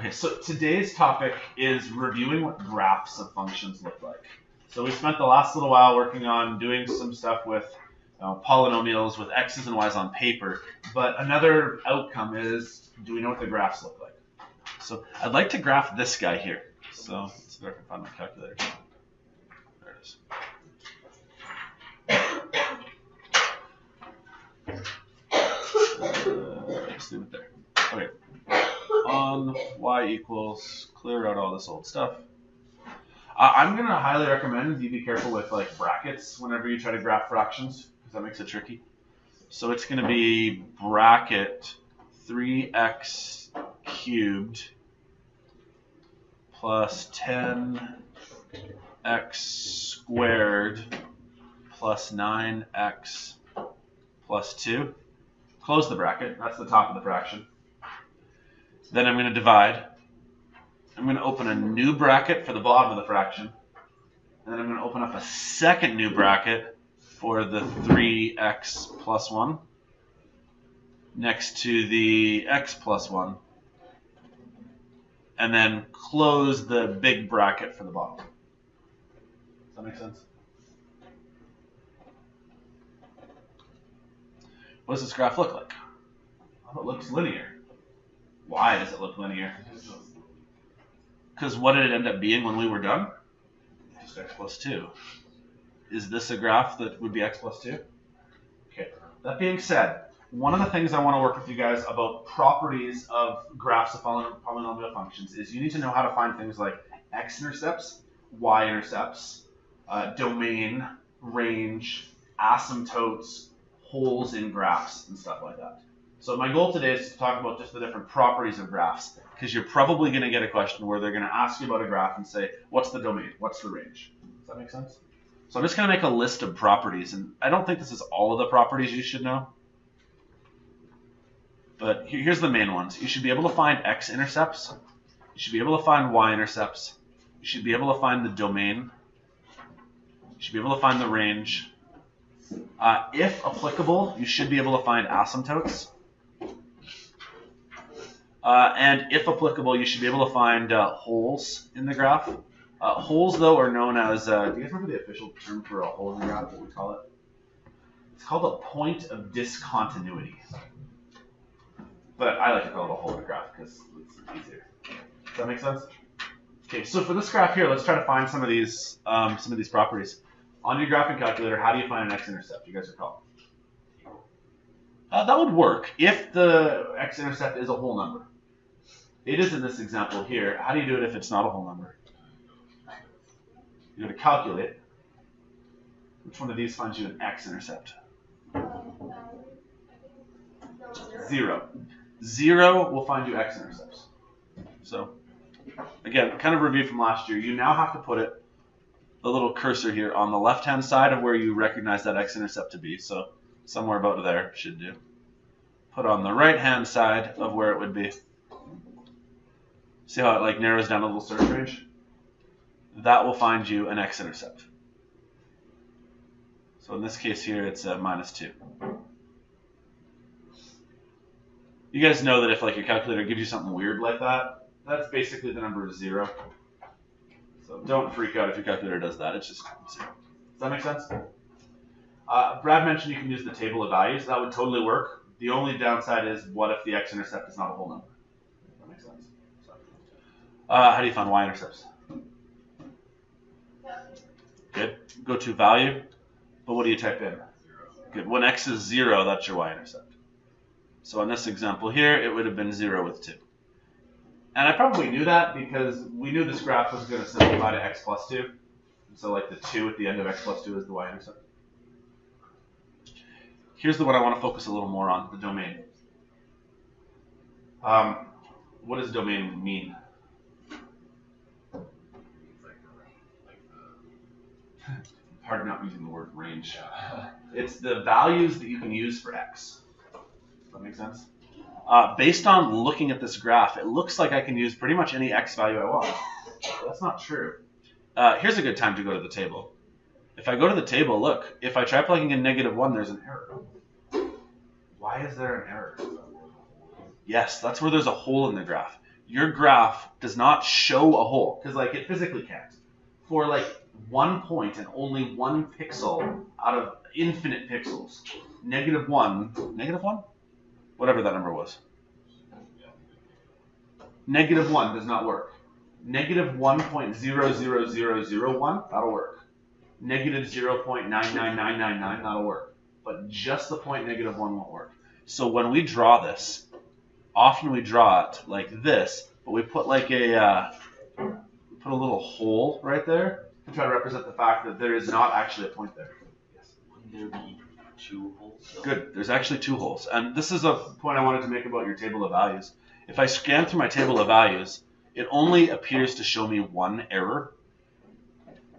Okay, so today's topic is reviewing what graphs of functions look like. So we spent the last little while working on doing some stuff with polynomials with x's and y's on paper, but another outcome is, do we know what the graphs look like? So I'd like to graph this guy here. So let's see if I can find my calculator. There it is. Just leave it there. Okay. On y equals, clear out all this old stuff. I'm going to highly recommend you be careful with like brackets whenever you try to graph fractions, because that makes it tricky. So it's going to be bracket 3x cubed plus 10x squared plus 9x plus 2. Close the bracket. That's the top of the fraction. Then I'm going to divide. I'm going to open a new bracket for the bottom of the fraction. And then I'm going to open up a second new bracket for the 3x plus 1 next to the x plus 1. And then close the big bracket for the bottom. Does that make sense? What does this graph look like? Oh, it looks linear. Why does it look linear? Because what did it end up being when we were done? Just x plus 2. Is this a graph that would be x plus 2? Okay. That being said, one of the things I want to work with you guys about properties of graphs of polynomial functions is you need to know how to find things like x-intercepts, y-intercepts, domain, range, asymptotes, holes in graphs, and stuff like that. So my goal today is to talk about just the different properties of graphs, because you're probably going to get a question where they're going to ask you about a graph and say, what's the domain? What's the range? Does that make sense? So I'm just going to make a list of properties, and I don't think this is all of the properties you should know. But here's the main ones. You should be able to find x-intercepts. You should be able to find y-intercepts. You should be able to find the domain. You should be able to find the range. If applicable, you should be able to find asymptotes. And if applicable, you should be able to find holes in the graph. Holes, though, are known as, do you guys remember the official term for a hole in the graph, what we call it? It's called a point of discontinuity. But I like to call it a hole in the graph because it's easier. Does that make sense? Okay, so for this graph here, let's try to find some of these properties. On your graphing calculator, how do you find an x-intercept? You guys recall? That would work if the x-intercept is a whole number. It is in this example here. How do you do it if it's not a whole number? You go to calculate. Which one of these finds you an x-intercept? 0. 0 will find you x-intercepts. So, again, kind of review from last year. You now have to put the little cursor here on the left-hand side of where you recognize that x-intercept to be. So somewhere about there should do. Put on the right-hand side of where it would be. See how it like narrows down a little search range? That will find you an x-intercept. So in this case here, it's -2. You guys know that if like your calculator gives you something weird like that, that's basically the number 0. So don't freak out if your calculator does that. It's just 0. Does that make sense? Brad mentioned you can use the table of values. That would totally work. The only downside is, what if the x-intercept is not a whole number? That makes sense. So, how do you find y-intercepts? Good. Go to value. But what do you type in? 0. Good. When x is 0, that's your y-intercept. So in this example here, it would have been 0 with 2. And I probably knew that because we knew this graph was going to simplify to x plus 2. So like the 2 at the end of x plus 2 is the y-intercept. Here's the one I want to focus a little more on, the domain. What does domain mean? Hard not using the word range. It's the values that you can use for x. Does that make sense? Based on looking at this graph, it looks like I can use pretty much any x value I want. That's not true. Here's a good time to go to the table. If I go to the table, look, if I try plugging in -1, there's an error. Why is there an error? Yes, that's where there's a hole in the graph. your graph does not show a hole, because like it physically can't. For like 1 point and only 1 pixel out of infinite pixels, -1, whatever that number was. -1 does not work. -1.00001, that'll work. -0.99999, that'll work. But just the point -1 won't work. So when we draw this, often we draw it like this, but we put like a little hole right there to try to represent the fact that there is not actually a point there. Yes. Wouldn't there be 2 holes? Good. There's actually 2 holes. And this is a point I wanted to make about your table of values. If I scan through my table of values, it only appears to show me 1 error,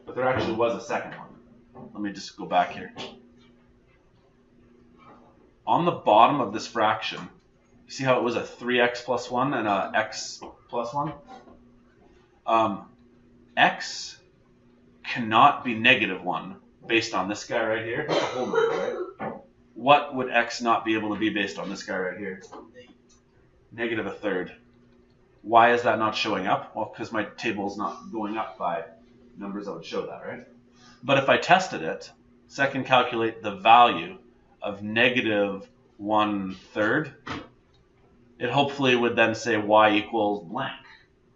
but there actually was a second one. Let me just go back here. On the bottom of this fraction, you see how it was a 3x plus 1 and a x plus 1? X cannot be -1 based on this guy right here. It's a whole number, right? What would x not be able to be based on this guy right here? -1/3. Why is that not showing up? Well, because my table is not going up by numbers that would show that, right? But if I tested it, so I can calculate the value of -1/3, it hopefully would then say y equals blank.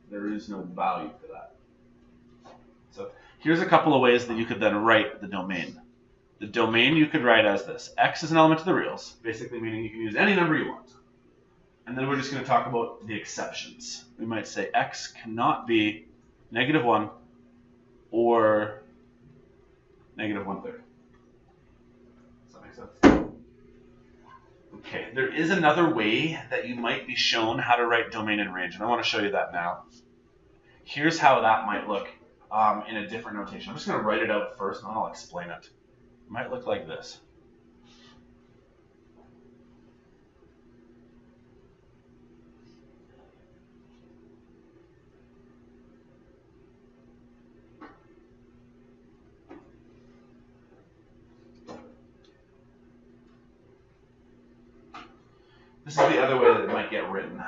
There is no value for that. So here's a couple of ways that you could then write the domain. The domain you could write as this. X is an element of the reals, basically meaning you can use any number you want. And then we're just going to talk about the exceptions. We might say x cannot be -1 or -1/3. Does that make sense? Okay, there is another way that you might be shown how to write domain and range, and I want to show you that now. Here's how that might look in a different notation. I'm just going to write it out first, and then I'll explain it. It might look like this. This is the other way that it might get written.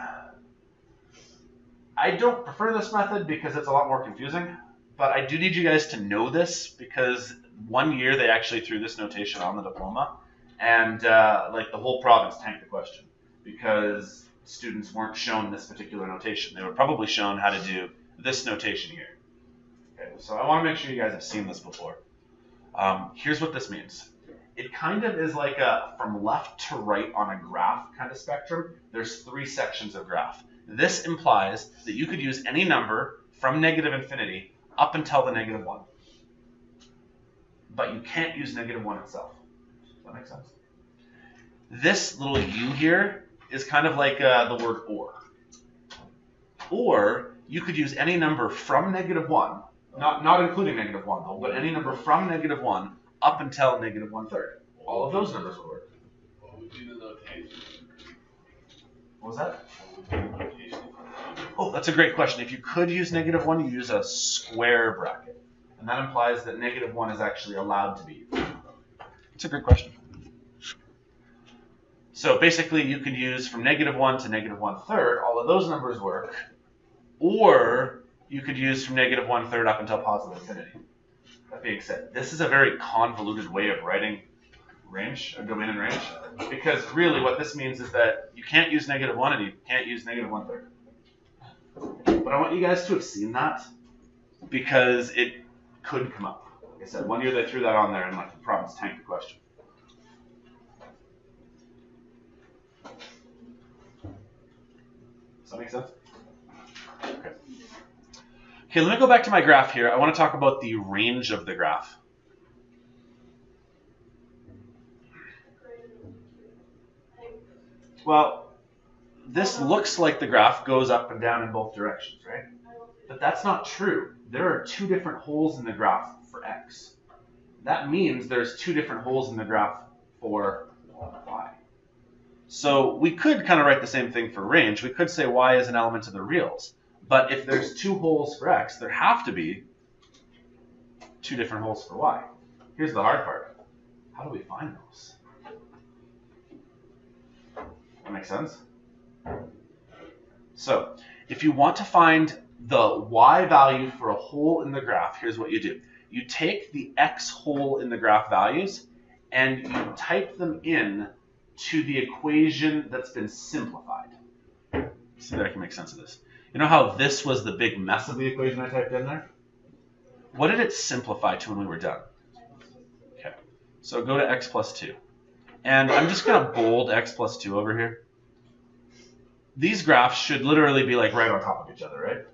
I don't prefer this method because it's a lot more confusing, but I do need you guys to know this because 1 year they actually threw this notation on the diploma, and like the whole province tanked the question because students weren't shown this particular notation. They were probably shown how to do this notation here. Okay, so I want to make sure you guys have seen this before. Here's what this means. It kind of is like a from left to right on a graph kind of spectrum. There's 3 sections of graph. This implies that you could use any number from -∞ up until the -1. But you can't use -1 itself. Does that make sense? This little u here is kind of like the word or. Or you could use any number from -1, not including -1 though, but any number from -1 up until -1/3. All of those numbers will work. What would be the notation? What was that? What would be the notation? Oh, that's a great question. If you could use -1, you use a square bracket. And that implies that -1 is actually allowed to be used. It's a great question. So basically, you could use from -1 to -1/3. All of those numbers work. Or you could use from -1/3 up until positive infinity. That being said, this is a very convoluted way of writing range, domain and range, because really what this means is that you can't use -1 and you can't use -1/3. But I want you guys to have seen that because it could come up. Like I said, 1 year they threw that on there and like the province tanked the question. Does that make sense? Okay. Okay, let me go back to my graph here. I want to talk about the range of the graph. Well, this looks like the graph goes up and down in both directions, right? But that's not true. There are 2 different holes in the graph for x. That means there's 2 different holes in the graph for y. So we could kind of write the same thing for range. We could say y is an element of the reals. But if there's 2 holes for x, there have to be 2 different holes for y. Here's the hard part. How do we find those? That makes sense? So if you want to find the y value for a hole in the graph, here's what you do. You take the x hole in the graph values and you type them in to the equation that's been simplified. See if I can make sense of this. You know how this was the big mess of the equation I typed in there? What did it simplify to when we were done? Okay, so go to x plus 2. And I'm just going to bold x plus 2 over here. These graphs should literally be like right on top of each other, right?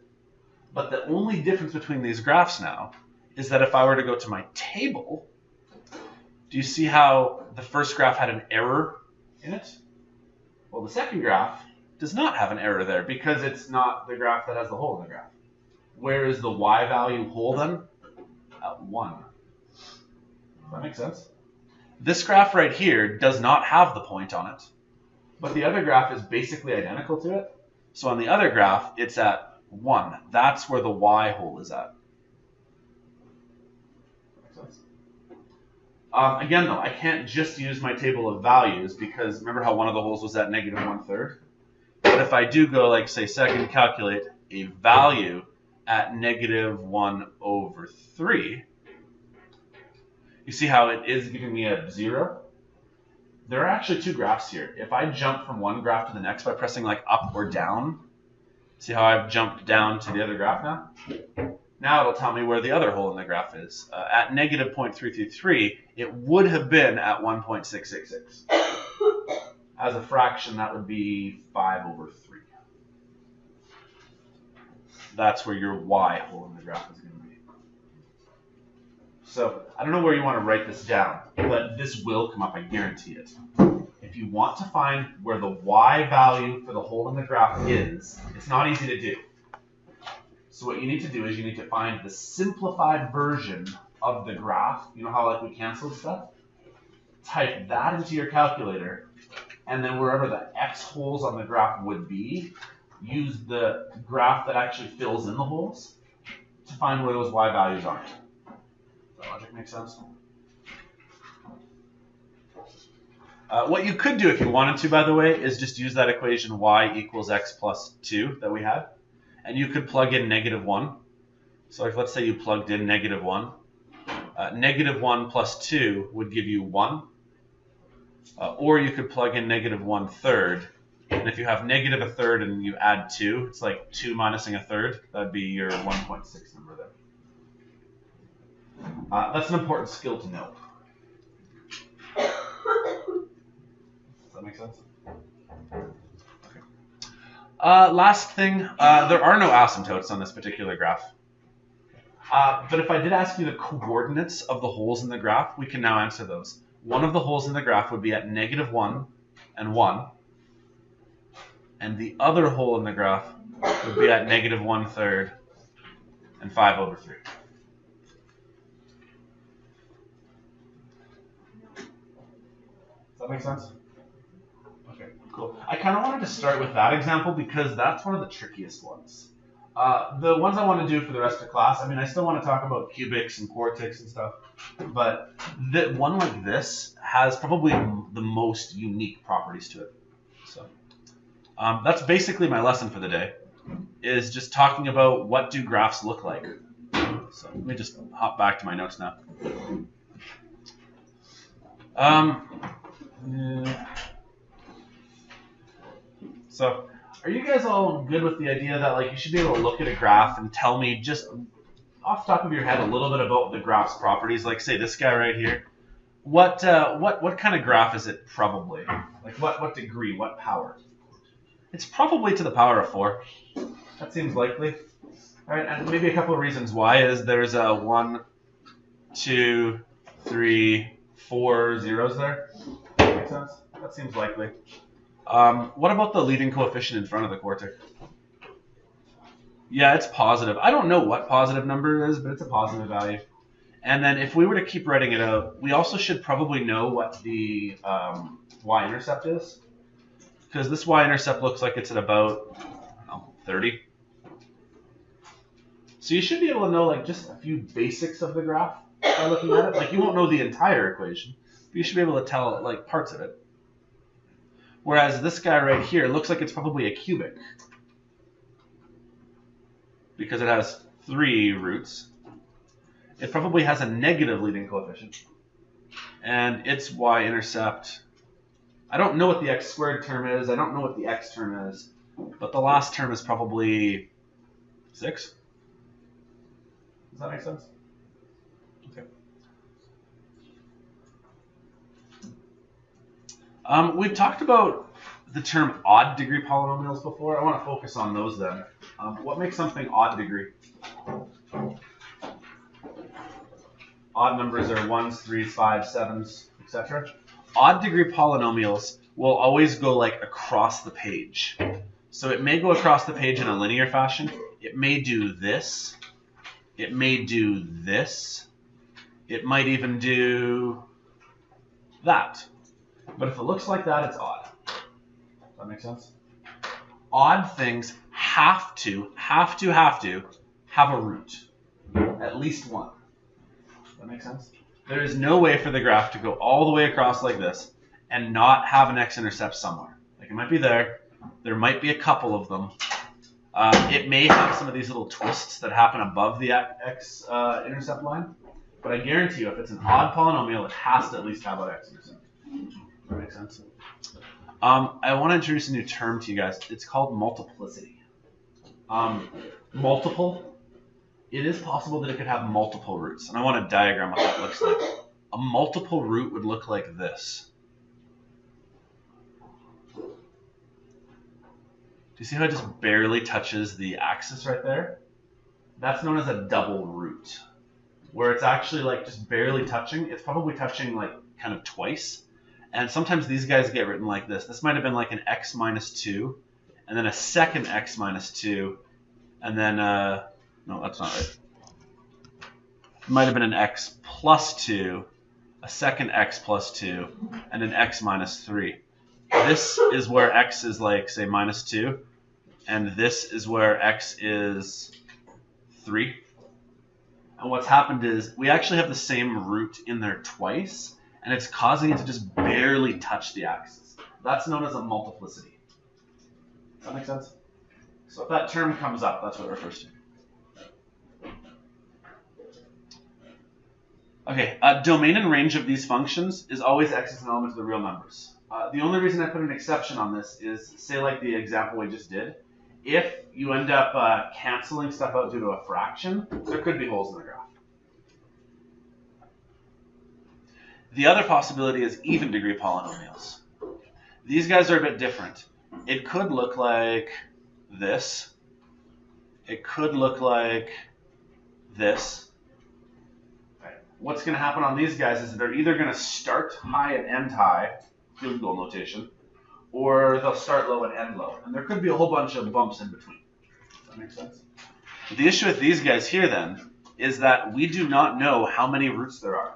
But the only difference between these graphs now is that if I were to go to my table, do you see how the first graph had an error in it? Well, the second graph does not have an error there because it's not the graph that has the hole in the graph. Where is the y value hole then? At 1. Does that make sense? This graph right here does not have the point on it, but the other graph is basically identical to it. So on the other graph, it's at 1. That's where the y hole is at. Makes sense? Again, though, I can't just use my table of values because remember how one of the holes was at negative 1/3? But if I do go, like, say, second, calculate a value at negative 1/3, you see how it is giving me a 0? There are actually two graphs here. If I jump from one graph to the next by pressing like up or down, see how I've jumped down to the other graph now? Now it'll tell me where the other hole in the graph is. At negative 0.333, it would have been at 1.666. As a fraction, that would be 5/3. That's where your y hole in the graph is going to be. So I don't know where you want to write this down, but this will come up, I guarantee it. If you want to find where the y value for the hole in the graph is, it's not easy to do. So what you need to do is you need to find the simplified version of the graph. You know how like we canceled stuff? Type that into your calculator, and then wherever the x holes on the graph would be, use the graph that actually fills in the holes to find where those y values are. Does that logic make sense? What you could do if you wanted to, by the way, is just use that equation y equals x plus 2 that we had. And you could plug in negative 1. So if let's say you plugged in negative 1. Negative 1 plus 2 would give you 1. Or you could plug in negative 1/3. And if you have negative 1/3 and you add 2, it's like 2 minusing 1/3. That'd be your 1.6 number there. That's an important skill to know. Does that make sense? Okay. Last thing, there are no asymptotes on this particular graph. But if I did ask you the coordinates of the holes in the graph, we can now answer those. One of the holes in the graph would be at negative 1 and 1. And the other hole in the graph would be at negative 1/3 and 5/3. Does that make sense? Okay, cool. I kind of wanted to start with that example because that's one of the trickiest ones. The ones I want to do for the rest of class, I mean, I still want to talk about cubics and quartics and stuff, but one like this has probably the most unique properties to it. So that's basically my lesson for the day, is just talking about what do graphs look like. So let me just hop back to my notes now. So are you guys all good with the idea that like you should be able to look at a graph and tell me just off the top of your head a little bit about the graph's properties? Like say this guy right here. What kind of graph is it probably? Like what degree, what power? It's probably to the power of 4. That seems likely. All right, and maybe a couple of reasons why is there's a 1, 2, 3, 4 zeros there. That makes sense. That seems likely. What about the leading coefficient in front of the quartic? Yeah, it's positive. I don't know what positive number it is, but it's a positive value. And then if we were to keep writing it out, we also should probably know what the y-intercept is. Because this y-intercept looks like it's at about 30. So you should be able to know like just a few basics of the graph by looking at it. Like you won't know the entire equation, but you should be able to tell like parts of it. Whereas this guy right here looks like it's probably a cubic. because it has 3 roots. It probably has a negative leading coefficient. And its y-intercept, I don't know what the x squared term is, I don't know what the x term is, but the last term is probably 6. Does that make sense? Okay. We've talked about the term odd degree polynomials before. I want to focus on those then. What makes something odd degree? Odd numbers are 1s, 3s, 5s, 7s, etc. Odd degree polynomials will always go like across the page. So it may go across the page in a linear fashion. It may do this. It may do this. It might even do that. But if it looks like that, it's odd. Does that make sense? Odd things have to have a root. At least one. Does that make sense? There is no way for the graph to go all the way across like this and not have an x-intercept somewhere. Like it might be there. There might be a couple of them. It may have some of these little twists that happen above the x-intercept line. But I guarantee you, if it's an odd polynomial, it has to at least have an x-intercept. That makes sense. I want to introduce a new term to you guys. It's called multiplicity. Multiple, it is possible that it could have multiple roots. And I want to diagram what that looks like. A multiple root would look like this. Do you see how it just barely touches the axis right there? That's known as a double root, where it's actually like just barely touching. It's probably touching like kind of twice. And sometimes these guys get written like this. This might have been like an x minus 2, and then a second x minus 2, and then, no, that's not right. It might have been an x plus 2, a second x plus 2, and an x minus 3. This is where x is like, say, minus 2, and this is where x is 3. And what's happened is we actually have the same root in there twice, and it's causing it to just barely touch the axis. That's known as a multiplicity. Does that make sense? So if that term comes up, that's what it refers to. Okay, domain and range of these functions is always x is an element of the real numbers. The only reason I put an exception on this is, say like the example we just did, if you end up canceling stuff out due to a fraction, there could be holes in the graph. The other possibility is even degree polynomials. These guys are a bit different. It could look like this. It could look like this. What's going to happen on these guys is they're either going to start high and end high, field goal notation, or they'll start low and end low. And there could be a whole bunch of bumps in between. Does that make sense? The issue with these guys here then is that we do not know how many roots there are.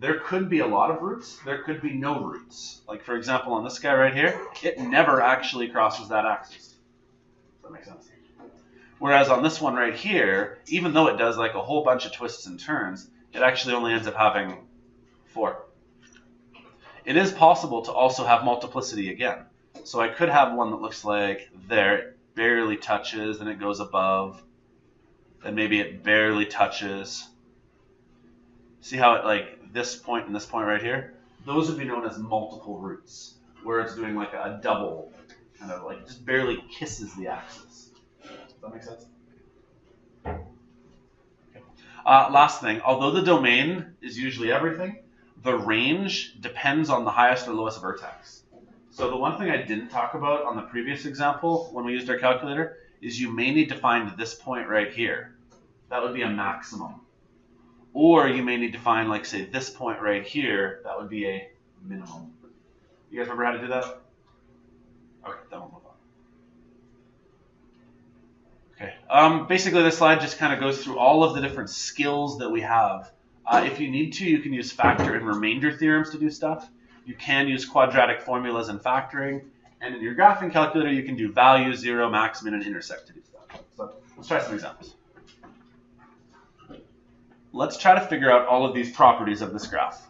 There could be a lot of roots. There could be no roots. Like, for example, on this guy right here, it never actually crosses that axis. Does that make sense? Whereas on this one right here, even though it does like a whole bunch of twists and turns, it actually only ends up having 4. It is possible to also have multiplicity again. So I could have one that looks like there, it barely touches, then it goes above, then maybe it barely touches. See how it like this point and this point right here? Those would be known as multiple roots, where it's doing like a double, kind of like just barely kisses the axis. Does that make sense? Okay. Last thing, although the domain is usually everything, the range depends on the highest or lowest vertex. So the one thing I didn't talk about on the previous example when we used our calculator is you may need to find this point right here. That would be a maximum. Or you may need to find, like, say, this point right here. That would be a minimum. You guys remember how to do that? Okay, that won't move on. Okay. Basically, this slide just kind of goes through all of the different skills that we have. If you need to, you can use factor and remainder theorems to do stuff. You can use quadratic formulas and factoring. And in your graphing calculator, you can do value, 0, max, min, and intersect to do stuff. So let's try some examples. Let's try to figure out all of these properties of this graph.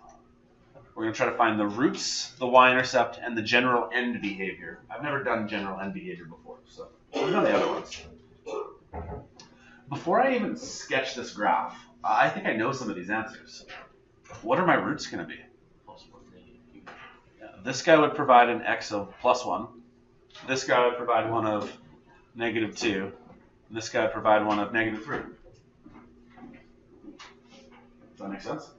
We're going to try to find the roots, the y-intercept, and the general end behavior. I've never done general end behavior before, so we've done the other ones. before I even sketch this graph, I think I know some of these answers. What are my roots going to be? Yeah, this guy would provide an x of +1. This guy would provide one of -2. And this guy would provide one of -3. Does that make sense?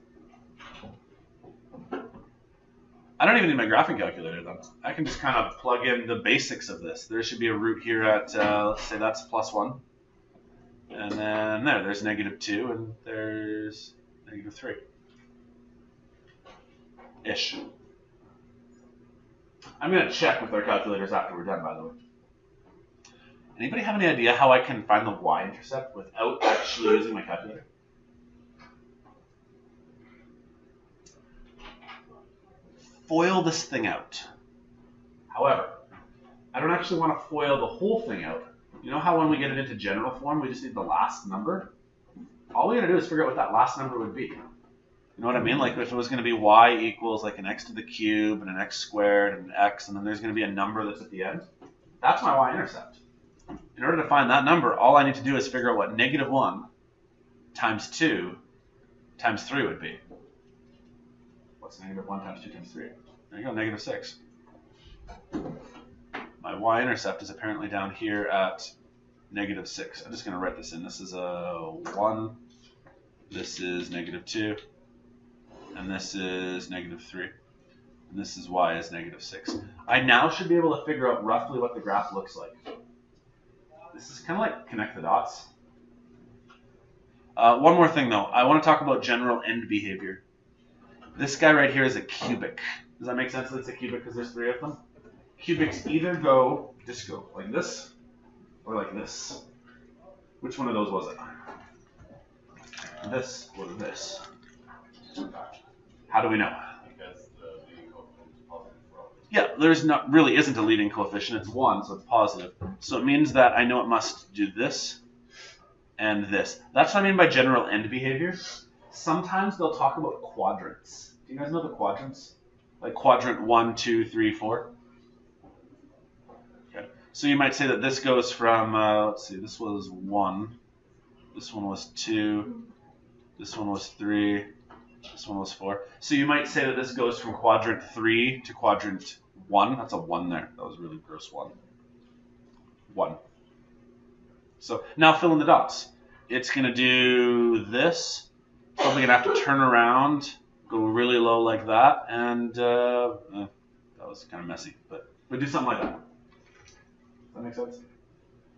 I don't even need my graphing calculator then. I can just kind of plug in the basics of this. There should be a root here at, let's say that's +1. And then there's -2, and there's -3. Ish. I'm going to check with our calculators after we're done, by the way. Anybody have any idea how I can find the y-intercept without actually using my calculator? Foil this thing out. However, I don't actually want to foil the whole thing out. You know how when we get it into general form, we just need the last number? All we got to do is figure out what that last number would be. You know what I mean? Like if it was going to be y equals like an x to the cube and an x squared and an x, and then there's going to be a number that's at the end. That's my y-intercept. In order to find that number, all I need to do is figure out what -1 times 2 times 3 would be. What's -1 times 2 times 3? There you go, -6. My y-intercept is apparently down here at -6. I'm just going to write this in. This is a 1. This is -2. And this is -3. And this is y is -6. I now should be able to figure out roughly what the graph looks like. This is kind of like connect the dots. One more thing though. I want to talk about general end behavior. This guy right here is a cubic. Does that make sense that it's a cubic because there's 3 of them? Cubics either go like this or like this. Which one of those was it? This or this? How do we know? Because the leading coefficient is positive for all. Yeah, there's not really isn't a leading coefficient. It's 1, so it's positive. So it means that I know it must do this and this. That's what I mean by general end behavior. Sometimes they'll talk about quadrants. Do you guys know the quadrants? Like quadrant 1, 2, 3, 4. Okay. So you might say that this goes from, let's see, this was 1. This one was 2. This one was 3. This one was 4. So you might say that this goes from quadrant 3 to quadrant 1. That's a 1 there. That was really gross 1. 1. So now fill in the dots. It's going to do this. Probably going to have to turn around, go really low like that, and that was kind of messy, but we'll do something like that. Does that make sense?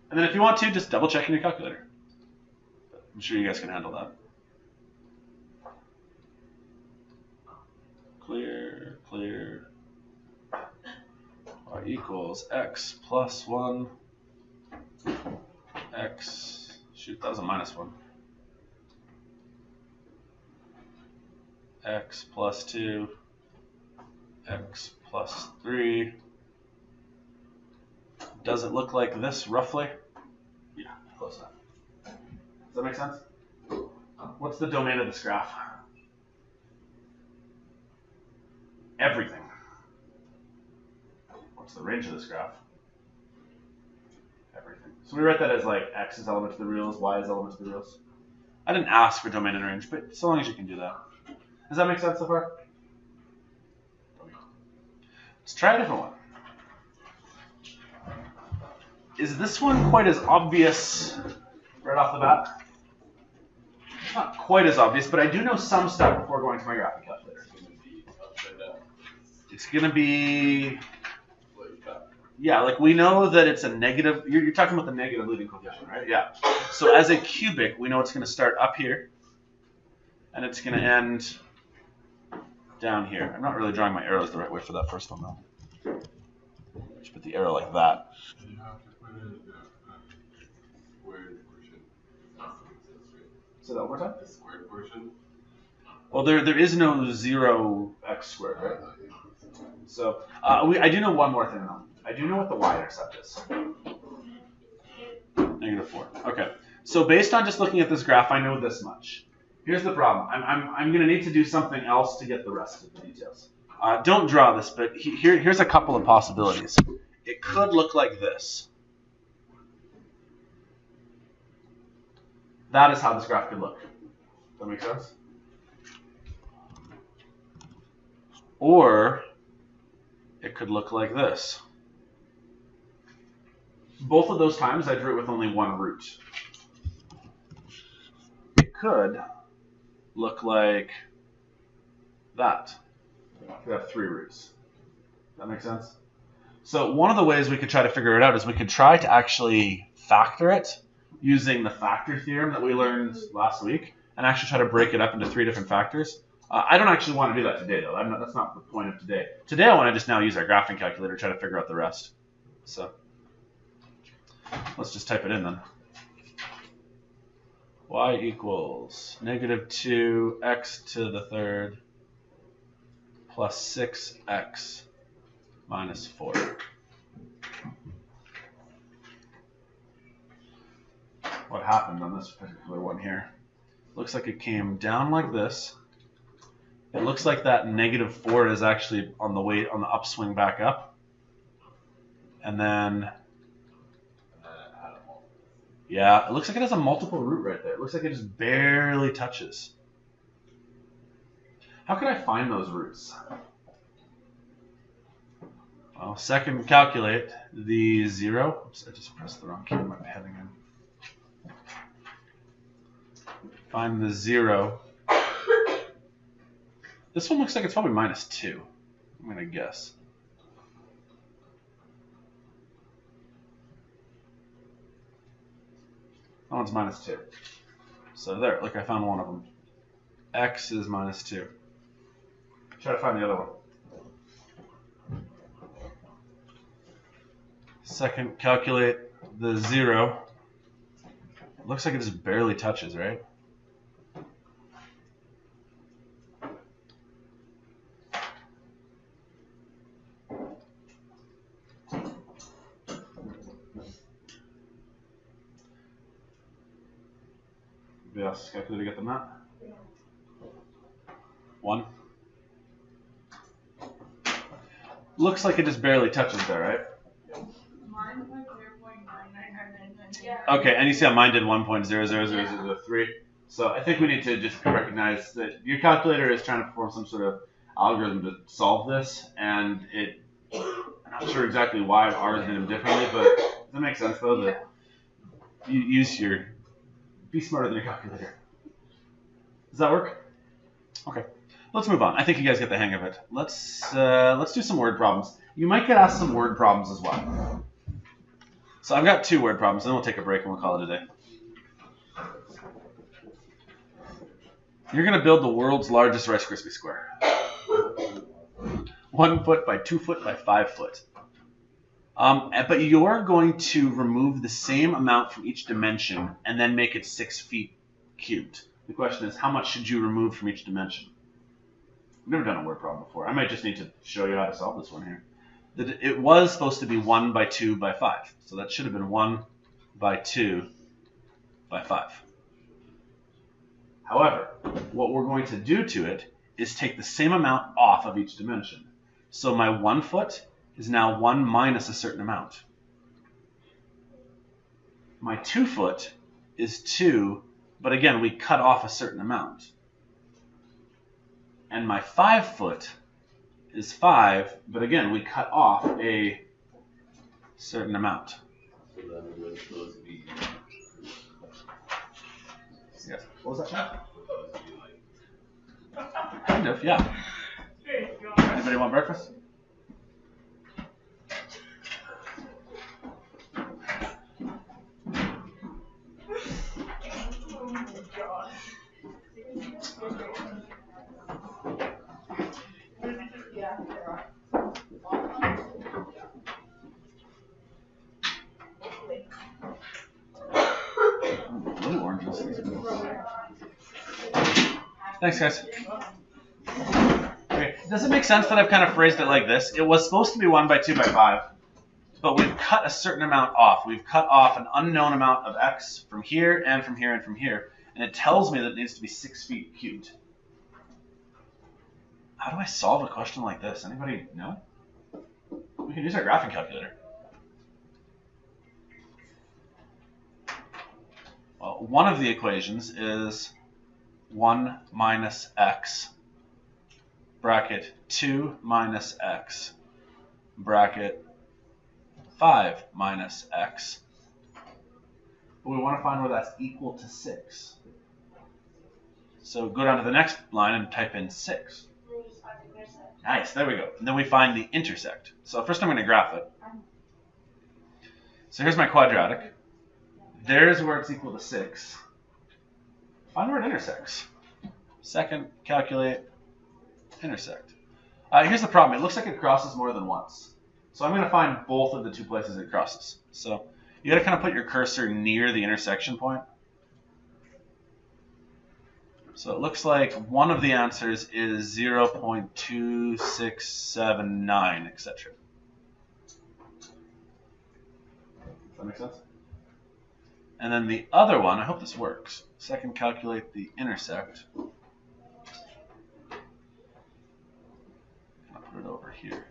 And then if you want to, just double check in your calculator. I'm sure you guys can handle that. Clear, clear. Y equals x plus 1, x, shoot, that was a -1. X plus 2, x plus 3. Does it look like this roughly? Yeah, close enough. Does that make sense? What's the domain of this graph? Everything. What's the range of this graph? Everything. So we write that as like x is element to the reals, y is element to the reals. I didn't ask for domain and range, but so long as you can do that. Does that make sense so far? Let's try a different one. Is this one quite as obvious right off the bat? It's not quite as obvious, but I do know some stuff before going to my graphing calculator. It's going to be, yeah, like we know that it's a negative. You're talking about the negative leading coefficient, right? Yeah. So as a cubic, we know it's going to start up here, and it's going to end down here. I'm not really drawing my arrows the right way for that first one, though. Just put the arrow like that. You have to put in the squared portion. Say that one more time? The squared portion. Well, there is no 0x squared, right? So I do know one more thing, though. I do know what the y-intercept is. -4. Okay. So based on just looking at this graph, I know this much. Here's the problem. I'm going to need to do something else to get the rest of the details. Don't draw this, but here's a couple of possibilities. It could look like this. that is how this graph could look. Does that make sense? Or it could look like this. Both of those times I drew it with only one root. It could look like that. It could have 3 roots. That makes sense? So one of the ways we could try to figure it out is we could try to actually factor it using the factor theorem that we learned last week and actually try to break it up into 3 different factors. I don't actually want to do that today, though. That's not the point of today. Today I want to just now use our graphing calculator to try to figure out the rest. So let's just type it in then. Y equals -2x to the third plus 6x minus 4. What happened on this particular one here? Looks like it came down like this. It looks like that -4 is actually on the upswing back up. And then, yeah, it looks like it has a multiple root right there. It looks like it just barely touches. How can I find those roots? Well, second, calculate the 0. Oops, I just pressed the wrong key. I might be heading in. Find the 0. This one looks like it's probably -2. I'm going to guess. That one's -2. So there, like I found one of them. X is -2. Try to find the other one. Second, calculate the 0. It looks like it just barely touches, right? Yes, calculator, get the map. 1. Looks like it just barely touches there, right? Okay, and you see how mine did 1.00003. So I think we need to just recognize that your calculator is trying to perform some sort of algorithm to solve this, and I'm not sure exactly why ours did them differently, but does that make sense though? That you use be smarter than your calculator. Does that work? Okay, let's move on. I think you guys get the hang of it. Let's do some word problems. You might get asked some word problems as well. So I've got 2 word problems, then we'll take a break and we'll call it a day. You're going to build the world's largest Rice Krispie square. 1 foot by 2 foot by 5 foot. But you're going to remove the same amount from each dimension and then make it 6 feet cubed. The question is, how much should you remove from each dimension? I've never done a word problem before. I might just need to show you how to solve this one here. It was supposed to be 1 by 2 by 5. So that should have been 1 by 2 by 5. However, what we're going to do to it is take the same amount off of each dimension. So my 1 foot is now 1 minus a certain amount. My 2 foot is 2, but again, we cut off a certain amount. And my 5 foot is 5, but again, we cut off a certain amount. So then we're supposed to be. Yes. What was that, Chad? Supposed to be like. Kind of, yeah. Anybody want breakfast? Blue oranges. Thanks, guys. Okay. Does it make sense that I've kind of phrased it like this? It was supposed to be 1 by 2 by 5, but we've cut a certain amount off. We've cut off an unknown amount of x from here and from here and from here, and it tells me that it needs to be 6 feet cubed. How do I solve a question like this? Anybody know? We can use our graphing calculator. Well, one of the equations is 1 minus x, bracket 2 minus x, bracket 5 minus x. But we want to find where that's equal to 6. So go down to the next line and type in 6. Nice, there we go. And then we find the intersect. So first I'm going to graph it. So here's my quadratic. There's where it's equal to 6. Find where it intersects. Second, calculate, intersect. Here's the problem. It looks like it crosses more than once. So I'm going to find both of the two places it crosses. So you got to kind of put your cursor near the intersection point. So it looks like one of the answers is 0.2679, etc. Does that make sense? And then the other one, I hope this works. Second, calculate the intersect. I'll put it over here.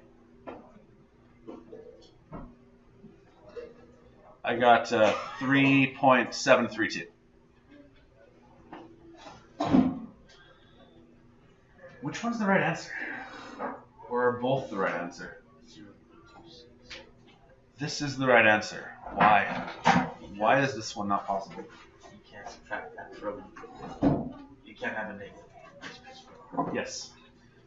I got 3.732. Which one's the right answer? Or are both the right answer? This is the right answer. Why? Why is this one not possible? You can't subtract that from. You can't have a negative. Yes.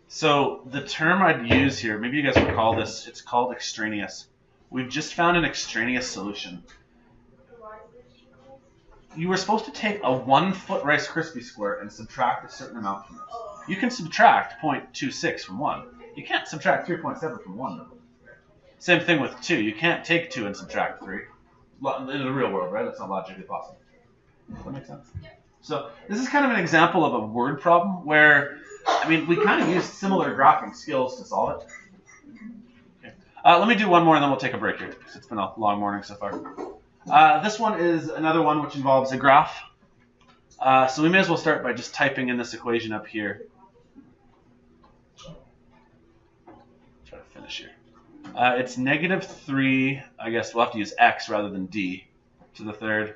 So the term I'd use here, maybe you guys would call this, it's called extraneous. We've just found an extraneous solution. You were supposed to take a 1 foot Rice Krispie square and subtract a certain amount from it. You can subtract 0.26 from 1. You can't subtract 3.7 from 1, though. Same thing with 2. You can't take 2 and subtract 3. In the real world, right? That's not logically possible. Does that make sense? So this is kind of an example of a word problem where, I mean, we kind of used similar graphing skills to solve it. Okay. Let me do one more and then we'll take a break here because it's been a long morning so far. This one is another one which involves a graph. So we may as well start by just typing in this equation up here. Try to finish here. It's -3, I guess we'll have to use x rather than d, to the third,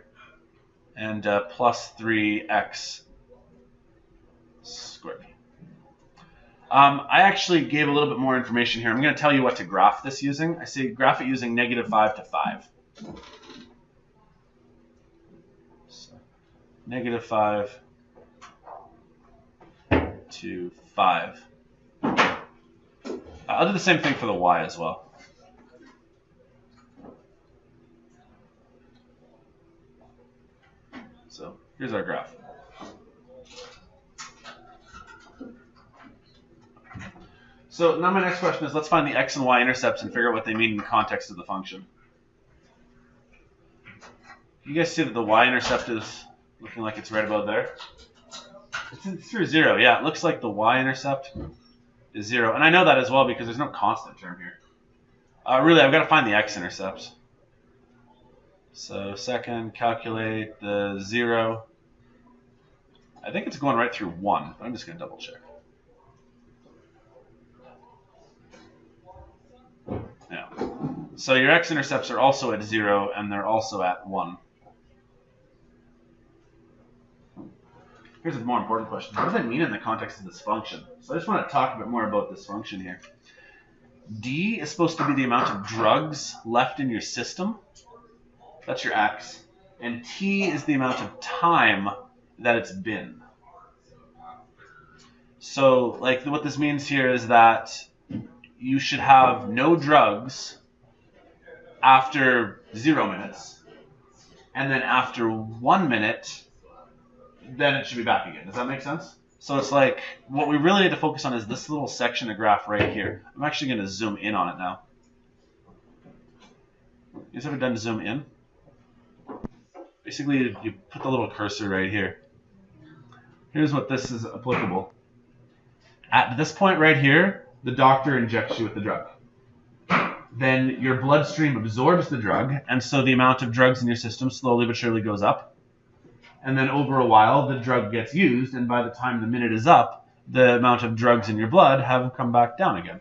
and plus 3x squared. I actually gave a little bit more information here. I'm going to tell you what to graph this using. I say graph it using -5 to 5. So, -5 to 5. I'll do the same thing for the y as well. So here's our graph. So now my next question is, let's find the x and y intercepts and figure out what they mean in the context of the function. You guys see that the y-intercept is looking like it's right about there? It's through 0. Yeah, it looks like the y-intercept is 0. And I know that as well because there's no constant term here. Really, I've got to find the x-intercepts. So second, calculate the 0. I think it's going right through 1, but I'm just going to double check. Yeah. So your x-intercepts are also at 0, and they're also at 1. Here's a more important question. What does that mean in the context of this function? So I just want to talk a bit more about this function here. D is supposed to be the amount of drugs left in your system. That's your x. And T is the amount of time that it's been. So, like, what this means here is that you should have no drugs after 0 minutes. And then after 1 minute, then it should be back again. Does that make sense? So it's like, what we really need to focus on is this little section of graph right here. I'm actually going to zoom in on it now. You guys ever done zoom in? Basically, you put the little cursor right here. Here's what this is applicable. At this point right here, the doctor injects you with the drug. Then your bloodstream absorbs the drug, and so the amount of drugs in your system slowly but surely goes up. And then over a while, the drug gets used, and by the time the minute is up, the amount of drugs in your blood have come back down again.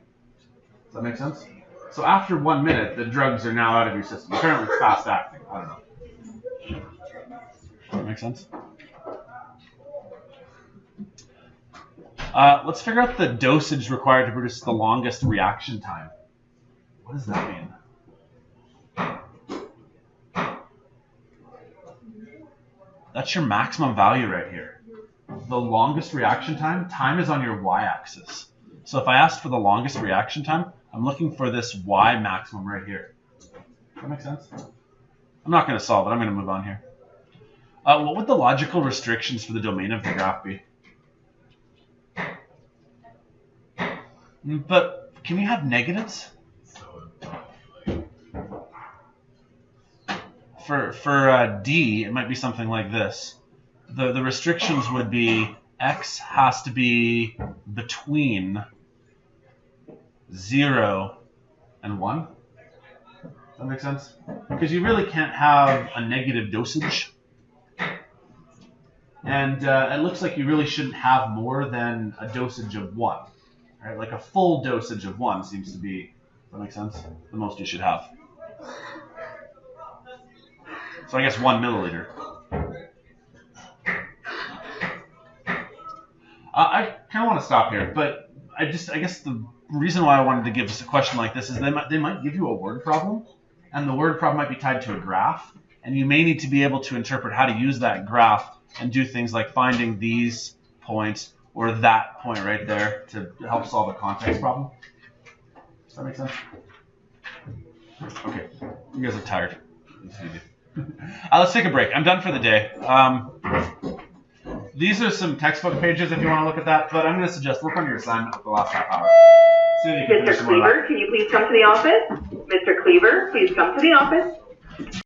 Does that make sense? So after 1 minute, the drugs are now out of your system. Apparently it's fast acting. I don't know. That makes sense. Let's figure out the dosage required to produce the longest reaction time. What does that mean? That's your maximum value right here. The longest reaction time, time is on your y-axis. So if I asked for the longest reaction time, I'm looking for this y maximum right here. Does that make sense? I'm not going to solve it. I'm going to move on here. What would the logical restrictions for the domain of the graph be? But can you have negatives? For D, it might be something like this. The restrictions would be x has to be between 0 and 1. Does that make sense? Because you really can't have a negative dosage. And it looks like you really shouldn't have more than a dosage of 1. Right? Like a full dosage of 1 seems to be, does that make sense? The most you should have. So I guess 1 milliliter. I kind of want to stop here, but I guess the reason why I wanted to give us a question like this is they might give you a word problem, and the word problem might be tied to a graph, and you may need to be able to interpret how to use that graph and do things like finding these points or that point right there to help solve a context problem. Does that make sense? Okay, you guys are tired. Let's take a break. I'm done for the day. These are some textbook pages if you want to look at that, but I'm going to suggest work on your assignment for the last half hour. Mr. Cleaver, can you please come to the office? Mr. Cleaver, please come to the office.